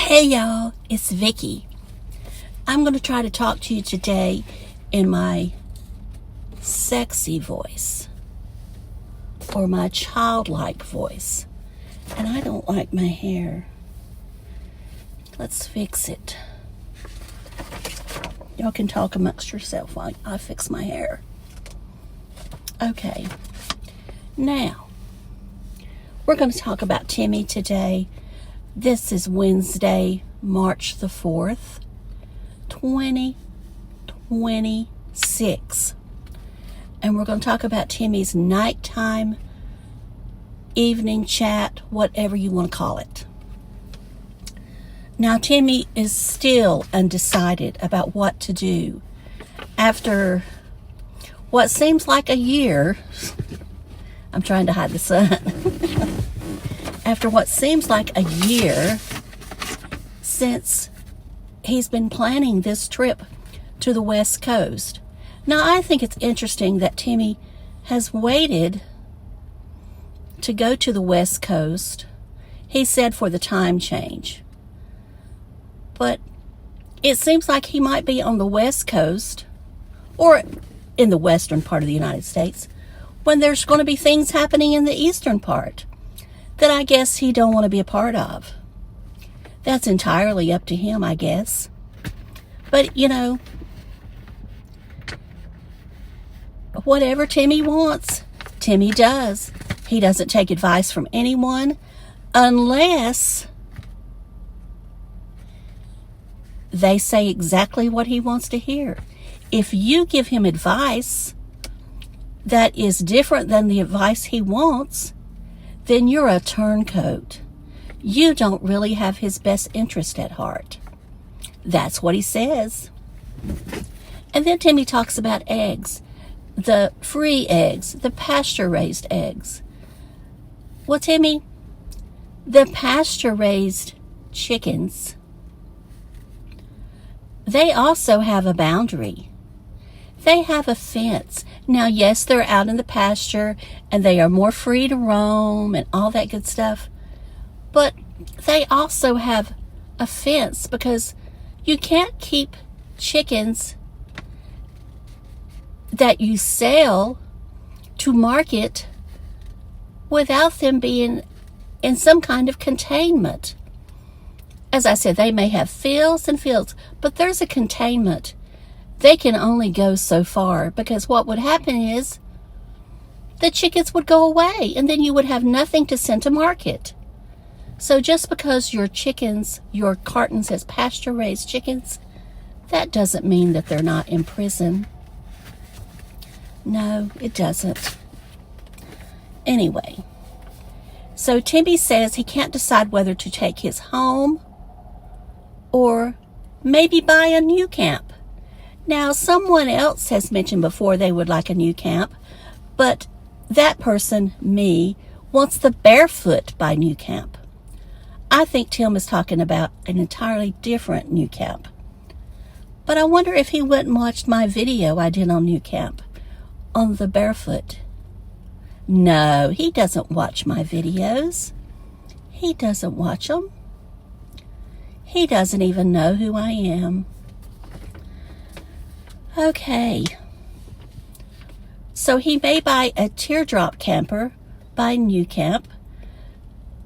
Hey y'all, it's Vicky. I'm going to try to talk to you today in my sexy voice or my childlike voice. And I don't like my hair. Let's fix it. Y'all can talk amongst yourself while I fix my hair. Okay. Now, we're going to talk about Timmy today. This is Wednesday, March the 4th, 2026. And we're going to talk about Timmy's nighttime, evening chat, whatever you want to call it. Now, Timmy is still undecided about what to do after what seems like a year. I'm trying to hide the sun. After what seems like a year since he's been planning this trip to the West Coast. Now, I think it's interesting that Timmy has waited to go to the West Coast, he said, for the time change. But it seems like he might be on the West Coast or in the western part of the United States when there's going to be things happening in the eastern part that I guess he don't want to be a part of. That's entirely up to him, I guess. But, you know, whatever Timmy wants, Timmy does. He doesn't take advice from anyone unless they say exactly what he wants to hear. If you give him advice that is different than the advice he wants, then you're a turncoat. You don't really have his best interest at heart. That's what he says. And then Timmy talks about eggs, the free eggs, the pasture-raised eggs. Well, Timmy, the pasture-raised chickens, they also have a boundary. They have a fence. Now, yes, they're out in the pasture and they are more free to roam and all that good stuff. But they also have a fence because you can't keep chickens that you sell to market without them being in some kind of containment. As I said, they may have fields and fields, but there's a containment. They can only go so far because what would happen is the chickens would go away and then you would have nothing to send to market. So just because your chickens, your carton says pasture-raised chickens, that doesn't mean that they're not in prison. No, it doesn't. Anyway, so Timmy says he can't decide whether to take his home or maybe buy a new camp. Now, someone else has mentioned before they would like a new camp, but that person, me, wants the barefoot by new camp. I think Tim is talking about an entirely different new camp. But I wonder if he went and watched my video I did on new camp, on the barefoot. No, he doesn't watch my videos. He doesn't watch them. He doesn't even know who I am. Okay, so he may buy a teardrop camper by New Camp,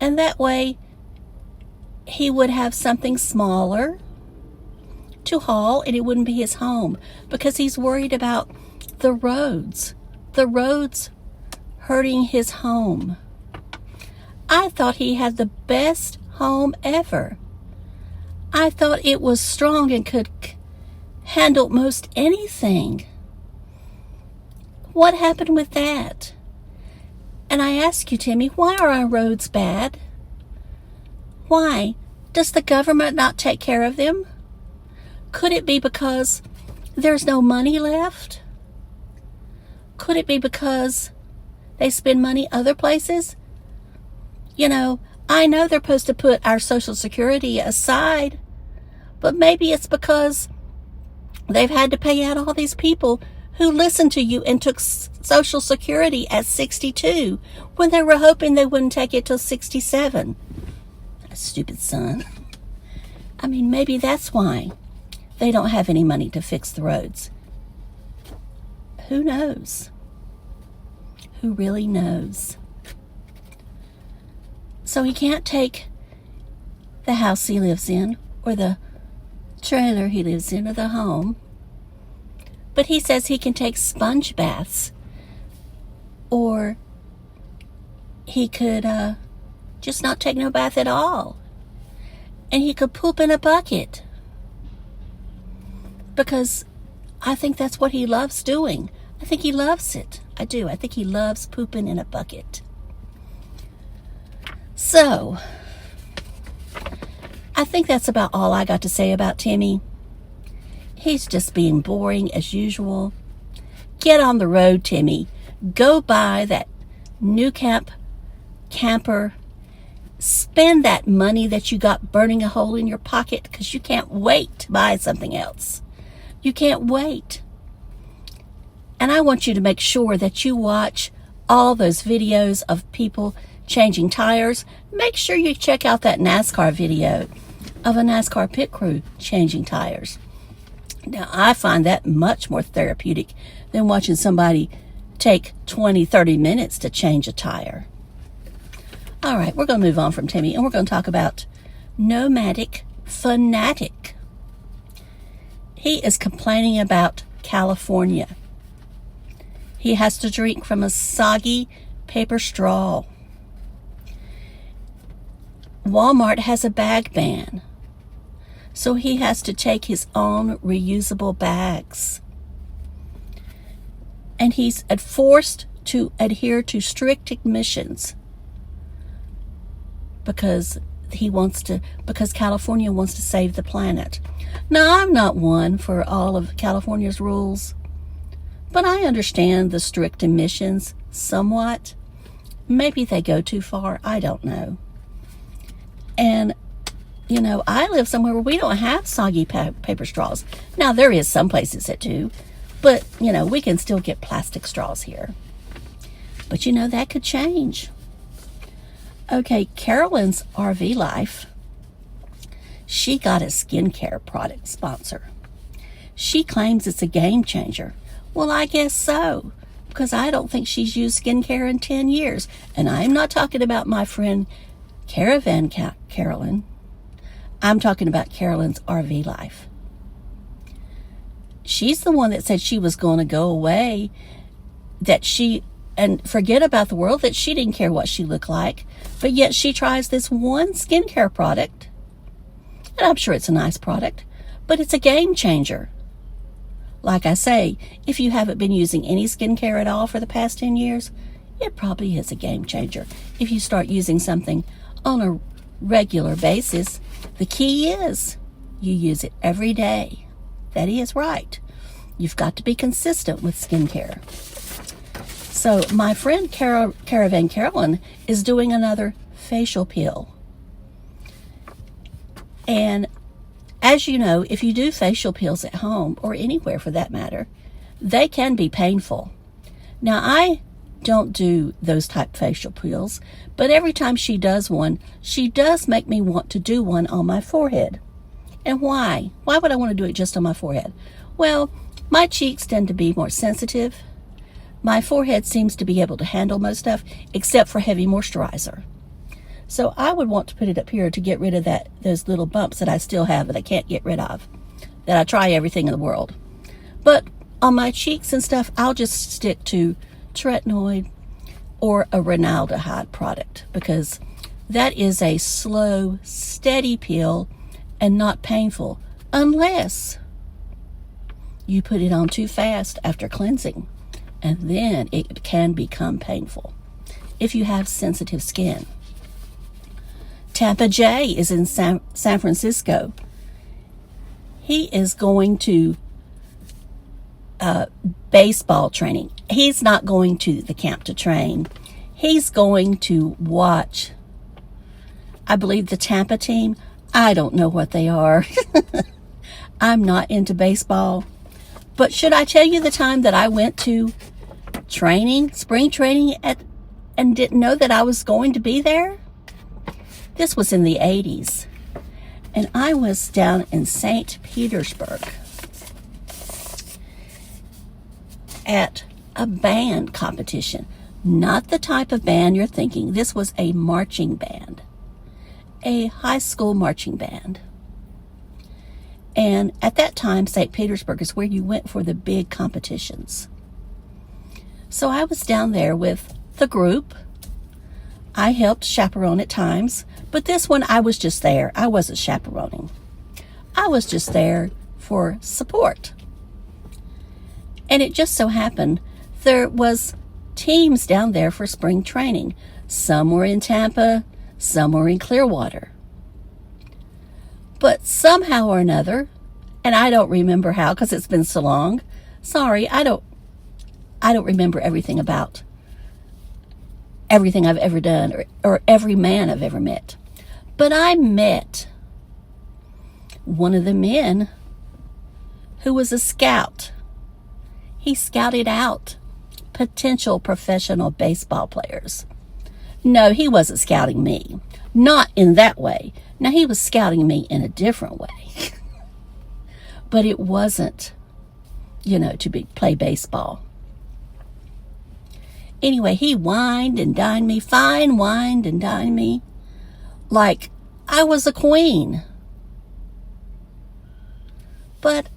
and that way he would have something smaller to haul and it wouldn't be his home because he's worried about the roads hurting his home. I thought he had the best home ever. I thought it was strong and could handle most anything. What happened with that? And I ask you, Timmy, why are our roads bad? Why? Does the government not take care of them? Could it be because there's no money left? Could it be because they spend money other places? You know, I know they're supposed to put our Social Security aside, but maybe it's because they've had to pay out all these people who listened to you and took Social Security at 62 when they were hoping they wouldn't take it till 67. That stupid son. I mean, maybe that's why they don't have any money to fix the roads. Who knows? Who really knows? So he can't take the house he lives in, or the trailer he lives in, or the home. But he says he can take sponge baths. Or he could just not take no bath at all. And he could poop in a bucket. Because I think that's what he loves doing. I think he loves it. I do. I think he loves pooping in a bucket. So, I think that's about all I got to say about Timmy. He's just being boring as usual. Get on the road, Timmy. Go buy that new camper. Spend that money that you got burning a hole in your pocket, because you can't wait to buy something else. You can't wait. And I want you to make sure that you watch all those videos of people changing tires. Make sure you check out that NASCAR video of a NASCAR pit crew changing tires. Now, I find that much more therapeutic than watching somebody take 20, 30 minutes to change a tire. All right, we're going to move on from Timmy, and we're going to talk about Nomadic Fanatic. He is complaining about California. He has to drink from a soggy paper straw. Walmart has a bag ban, so he has to take his own reusable bags. And he's forced to adhere to strict emissions because California wants to save the planet. Now, I'm not one for all of California's rules, but I understand the strict emissions somewhat. Maybe they go too far. I don't know. And, you know, I live somewhere where we don't have soggy paper straws. Now, there is some places that do, but, you know, we can still get plastic straws here. But, you know, that could change. Okay, Carolyn's RV Life. She got a skincare product sponsor. She claims it's a game changer. Well, I guess so, because I don't think she's used skincare in 10 years. And I'm not talking about my friend Caravan Carolyn. I'm talking about Carolyn's RV Life. She's the one that said she was going to go away, and forget about the world, that she didn't care what she looked like, but yet she tries this one skincare product, and I'm sure it's a nice product, but it's a game changer. Like I say, if you haven't been using any skincare at all for the past 10 years, it probably is a game changer. If you start using something on a regular basis, the key is you use it every day. That is right. You've got to be consistent with skincare. So my friend Caravan Carolyn is doing another facial peel. And as you know, if you do facial peels at home, or anywhere for that matter, they can be painful. Now, I don't do those type facial peels, but every time she does one, she does make me want to do one on my forehead. And why? Why would I want to do it just on my forehead? Well, my cheeks tend to be more sensitive. My forehead seems to be able to handle most stuff, except for heavy moisturizer. So I would want to put it up here to get rid of those little bumps that I still have that I can't get rid of, that I try everything in the world. But on my cheeks and stuff, I'll just stick to tretinoid or a ronaldehyde product, because that is a slow, steady peel and not painful, unless you put it on too fast after cleansing, and then it can become painful if you have sensitive skin. Tampa J is in San Francisco. He is going to baseball training. He's not going to the camp to train. He's going to watch, I believe, the Tampa team. I don't know what they are. I'm not into baseball. But should I tell you the time that I went to training, spring training, and didn't know that I was going to be there? This was in the 80s. And I was down in St. Petersburg at a band competition. Not the type of band you're thinking. This was a marching band, a high school marching band. And at that time, St. Petersburg is where you went for the big competitions. So I was down there with the group. I helped chaperone at times, but this one I was just there. I wasn't chaperoning. I was just there for support. And it just so happened there was teams down there for spring training. Some were in Tampa, some were in Clearwater. But somehow or another, and I don't remember how because it's been so long. Sorry, I don't remember everything about everything I've ever done or every man I've ever met. But I met one of the men who was a scout. He scouted out potential professional baseball players. No, he wasn't scouting me. Not in that way. Now, he was scouting me in a different way. But it wasn't, to play baseball. Anyway, he wined and dined me, wined and dined me like I was a queen. But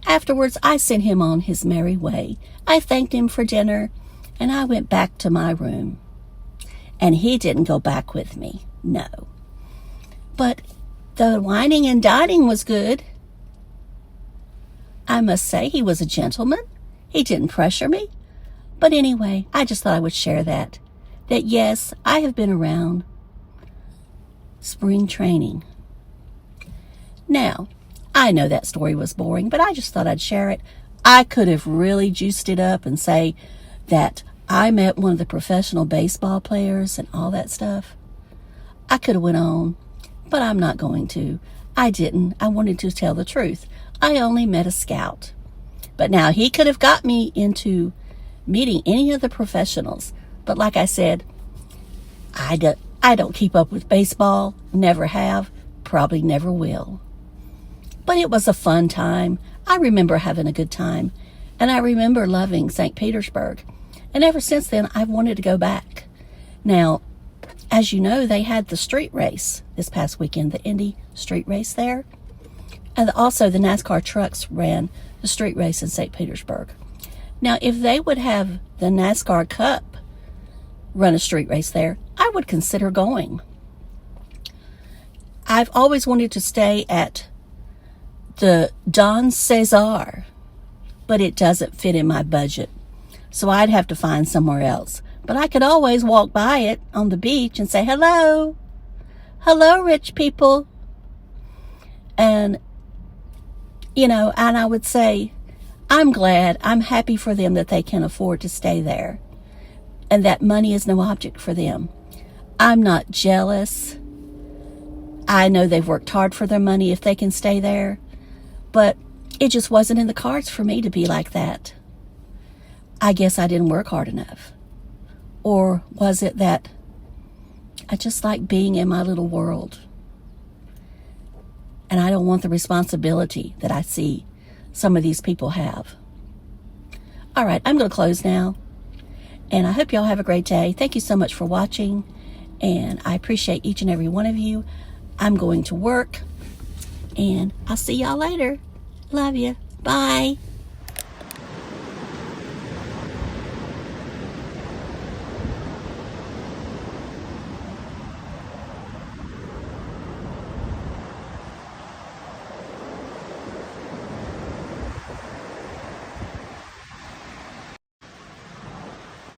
afterwards, I sent him on his merry way. I thanked him for dinner, and I went back to my room. And he didn't go back with me, no. But the wining and dining was good. I must say he was a gentleman. He didn't pressure me. But anyway, I just thought I would share that yes, I have been around spring training. Now, I know that story was boring, but I just thought I'd share it. I could have really juiced it up and say that I met one of the professional baseball players and all that stuff. I could have went on, but I'm not going to. I didn't. I wanted to tell the truth. I only met a scout. But now he could have got me into meeting any of the professionals. But like I said, I don't keep up with baseball. Never have. Probably never will. But it was a fun time. I remember having a good time. And I remember loving St. Petersburg. And ever since then, I've wanted to go back. Now, as you know, they had the street race this past weekend, the Indy street race there. And also the NASCAR trucks ran the street race in St. Petersburg. Now, if they would have the NASCAR Cup run a street race there, I would consider going. I've always wanted to stay at the Don Cesar, but it doesn't fit in my budget. So I'd have to find somewhere else. But I could always walk by it on the beach and say, hello. Hello, rich people. And, and I would say, I'm glad, I'm happy for them that they can afford to stay there. And that money is no object for them. I'm not jealous. I know they've worked hard for their money if they can stay there. But it just wasn't in the cards for me to be like that. I guess I didn't work hard enough. Or was it that I just like being in my little world? And I don't want the responsibility that I see some of these people have. All right, I'm going to close now. And I hope y'all have a great day. Thank you so much for watching. And I appreciate each and every one of you. I'm going to work. And I'll see y'all later. Love you. Bye.